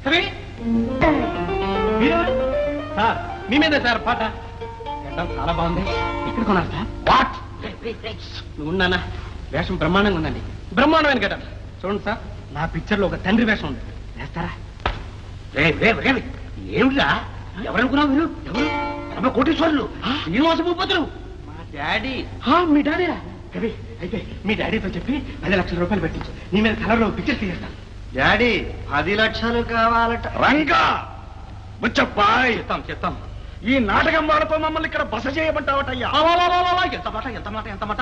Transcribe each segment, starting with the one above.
Sir మీ మీదే sir పాట చాలా బాగుంది. ఎక్కడ కొన్నారు సార్? వాట్ నువ్వు ఉన్నానా? వేషం బ్రహ్మాండంగా ఉందండి. బ్రహ్మాండమైన గట చూడండి సార్, నా పిక్చర్ లో ఒక తండ్రి వేషం ఉంది. వేస్తారా? ఏమిటా? ఎవరనుకున్నావు మీరు? ఎవరు? కోటీశ్వరులు, శ్రీనివాస భూపతులు. మా డాడీ. మీ డాడీ కవి అయితే మీ డాడీతో చెప్పి 10 లక్షల రూపాయలు పెట్టించు. నీ మీద కలర్లో పిక్చర్ తీసేస్తాను. డాడీ 10 లక్షలు కావాలట. రంగా ముచ్చప్పాయ్, చెప్తాం. ఈ నాటకం వాళ్ళతో మమ్మల్ని ఇక్కడ బస చేయమంటావటయ్యా. ఎంత మాట ఎంత మాట ఎంత మాట.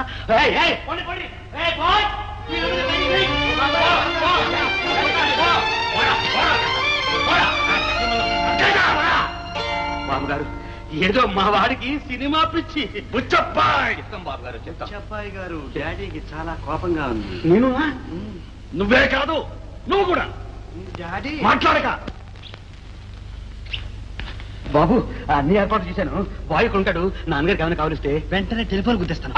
బాబు గారు, ఏదో మా వాడికి సినిమా పిచ్చి. ముచ్చప్పాయ్, చెప్తాం బాబు గారు, చెప్తాం. చెప్పాయి గారు, డాడీకి చాలా కోపంగా ఉంది. నేను నువ్వే కాదు, నువ్వు కూడా డాడీ మాట్లాడక. బాబు అన్ని ఏర్పాటు చేశాను. బాయ్ ఉంటాడు. నాన్నగారికి ఏమైనా కావలిస్తే వెంటనే టెలిఫోన్ గుర్తిస్తాను.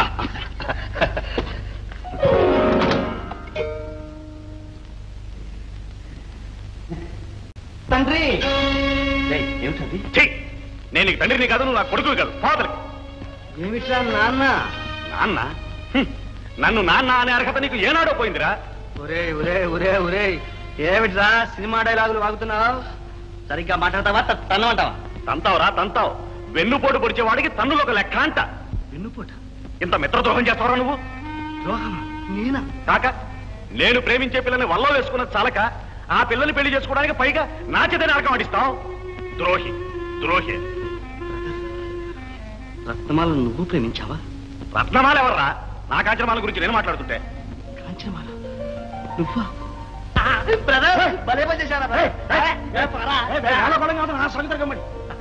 తండ్రి ఏమిటండి? నేను నీకు తండ్రిని కాదు, నువ్వు నా కొడుకుని కాదు, ఫాదర్కి. ఏమిట్రా నాన్న? నాన్న? నన్ను నాన్న అనే అర్హత నీకు ఏనాడో పోయిందిరా. ఒరే ఒరే ఒరే ఒరే, ఏమిట్రా సినిమా డైలాగులు వాగుతున్నావు? సరిగ్గా మాట్లాడతావా తన్నమంటావా? తంతావురా తంతావు. వెన్నుపోటు పొడిచేవాడికి తన్నులు ఒక లెక్క అంట. వెన్నుపోట? ఇంత మిత్రద్రోహం చేస్తావరా నువ్వు? ద్రోహమా? నేనా? కాక నేను ప్రేమించే పిల్లని వల్ల వేసుకున్న చాలక ఆ పిల్లని పెళ్లి చేసుకోవడానికి పైగా నా చేత నరకం ఆడిస్తావు. ద్రోహి ద్రోహి. రత్నమాల నువ్వు ప్రేమించావా? రత్నమాల ఎవర్రా? నా కాంచనమాల గురించి నేను మాట్లాడుతుంటే. కాంచనమాల నువ్వా?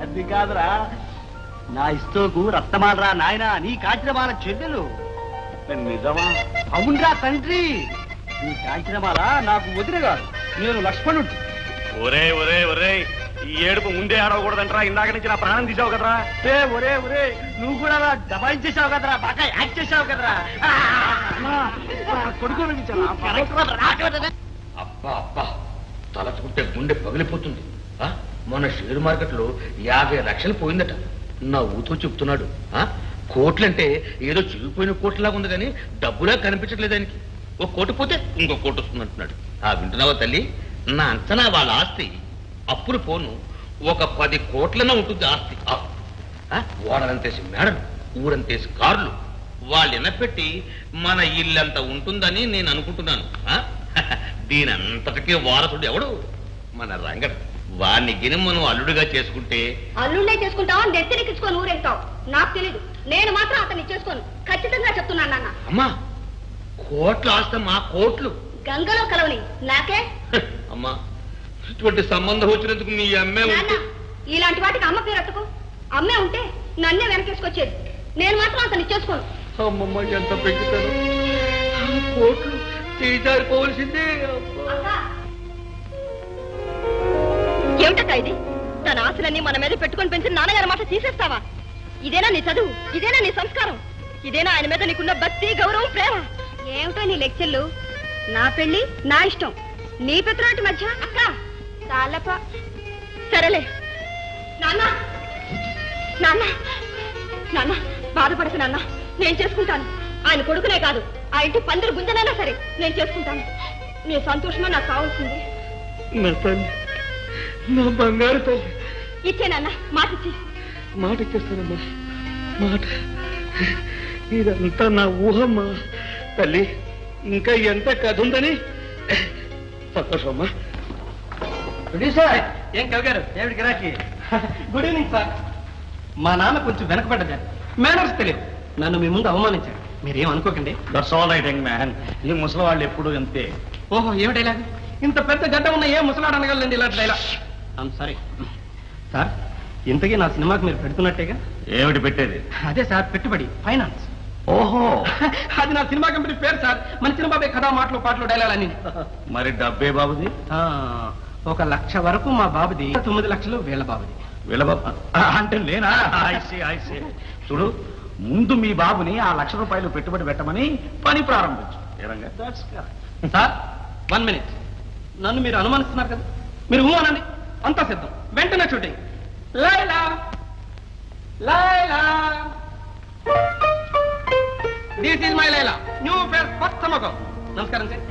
అది కాదురా, నా ఇస్తోకు రత్నమాలరా నాయన, నీ కాంచనమాల చెల్లెలు. నిజమా? అవునరా తండ్రి, నీ కాంచనమాల నాకు వదిన కాదు, నేను లక్ష్మణుడు. ఒరే ఒరే ఒరే, ఈ ఏడుపు ముందే ఆడవకూడదంటరా. ఇందాక నుంచి నా ప్రాణం తీసావు కదరా. ఒరే ఒరే, నువ్వు కూడా దబాయించేసావు కదరా, బాగా యాక్ట్ చేసావు కదరా. కొడుకు అబ్బా అబ్బా, తలచుకుంటే గుండె పగిలిపోతుంది. మన షేర్ మార్కెట్ లో 50 లక్షలు పోయిందట. నా ఊతో చెప్తున్నాడు. కోట్లంటే ఏదో చిరిగిపోయిన కోట్లాగా ఉంది కానీ డబ్బులా కనిపించట్లేదు ఆయనకి. ఒక కోటి పోతే ఇంకో కోటి వస్తుంది అంటున్నాడు. వింటున్నావా తల్లి? నా అంచనా వాళ్ళ ఆస్తి అప్పులు పోను ఒక 10 కోట్లనే ఉంటుంది ఆస్తి. ఓడలంతేసి మేడలు, ఊరంతేసి కార్లు, వాళ్ళు ఎనపెట్టి మన ఇల్లంతా ఉంటుందని నేను అనుకుంటున్నాను. దీని అంతటికీ వారసుడు ఎవడు? మన రంగడు. వాడిని గిని మనం అల్లుడుగా చేసుకుంటే. అల్లుడే చేసుకుంటావు, నెత్తిరికించుకొని ఊరేస్తావు. నాకు తెలీదు, నేను మాత్రం అతన్ని చేసుకోను. ఖచ్చితంగా చెప్తున్నాను నాన్న. అమ్మా, కోట్ల ఆస్తి మా కోట్లు గంగలో కలవని నాకే. అమ్మా, ఇటువంటి సంబంధం వచ్చినందుకు మీ అమ్మే నాన్న, ఇలాంటి వాటికి అమ్మ పేరు ఎత్తకు. అమ్మే ఉంటే నన్నే వెనకేసుకొచ్చేది. నేను మాత్రం అతన్ని చేసుకోను. అమ్మమ్మ, ఎంత పెంచుతాను. కోట్లు చేజారిపోవలసిందే. ఏమిటా ఇది? తన ఆశలన్నీ మన మీద పెట్టుకొని పెంచిన నాన్నగారి మాట తీసేస్తావా? ఇదేనా నీ చదువు? ఇదేనా నీ సంస్కారం? ఇదేనా ఆయన మీద నీకున్న భక్తి, గౌరవం, ప్రేమ? ఏమిటో నీ లెక్చర్లు? నా పెళ్లి నా ఇష్టం, నీ పెత్తనాటి మధ్య అక్క చాలప. సరేలే నాన్న, నాన్న నాన్న బాధపడకు నాన్న, నేను చేసుకుంటాను. ఆయన కొడుకునే కాదు, ఆ ఇంటి పందిరి గుంజనైనా సరే నేను చేసుకుంటాను. నీ సంతోషమే నాకు కావాల్సింది. నా బంగారు తల్లి, ఇచ్చేనన్న మాటిచ్చి. మాట ఇచ్చేస్తానమ్మా, మాట. ఇదంతా నా ఊహమ్మా తల్లి. ఇంకా ఎంత కథ ఉందని. సంతోషమ్మా. ఏం కవి గారు, ఏమిటి గిరాకీ? Good evening sir. మా నాన్న కొంచెం వెనకబడ్డదా, మేనర్స్ తెలియదు. నన్ను మీ ముందు అవమానించాడు. మీరేం అనుకోకండి. That's all right young man. ఈ ముసలి వాళ్ళు ఎప్పుడు అంతే. ఓహో, ఏమి డైలాగ్? ఇంత పెద్ద గడ్డ ఉన్న ఏ ముసలాడు అనగలండి ఇలాంటి డైలాగ్. సారీ సార్, ఇంతకీ నా సినిమాకి మీరు పెడుతున్నట్టేగా? ఏమిటి పెట్టేది? అదే సార్, పెట్టుబడి, ఫైనాన్స్. ఓహో, అది నా సినిమా కంపెనీ పేరు సార్. మన సినిమాపై కథ, మాటలు, పాటలు, డైలాగ్ అన్ని. మరి డబ్బే బాబుది? 1 లక్ష వరకు మా బాబుది, 9 లక్షలు వీళ్ళ బాబుది. వీళ్ళ బాబు అంటే నేనా? ఐసే. చూడు, ముందు మీ బాబుని ఆ 1 లక్ష రూపాయలు పెట్టుబడి పెట్టమని పని ప్రారంభించు. Sir 1 minute. నన్ను మీరు అనుమానిస్తున్నారు కదా, మీరు అనండి. అంతా సిద్ధం, వెంటనే shooting. Laila Laila, this is my Laila, new face, కొత్త ముఖం. నమస్కారం సార్.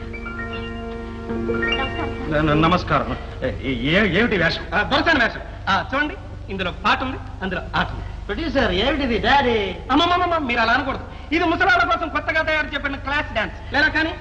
నమస్కారం. ఏమిటి వేషం? దొరసాని వేషం. చూడండి, ఇందులో పాట ఉంది, అందులో ఆట ఉంది. ప్రొడ్యూసర్ ఏమిటిది డాడీ? అమ్మమ్మ, మీరు అలా అనకూడదు. ఇది ముసలాళ్ళ కోసం కొత్తగా తయారు చెప్పిన క్లాస్ డాన్స్. లేదా కానీ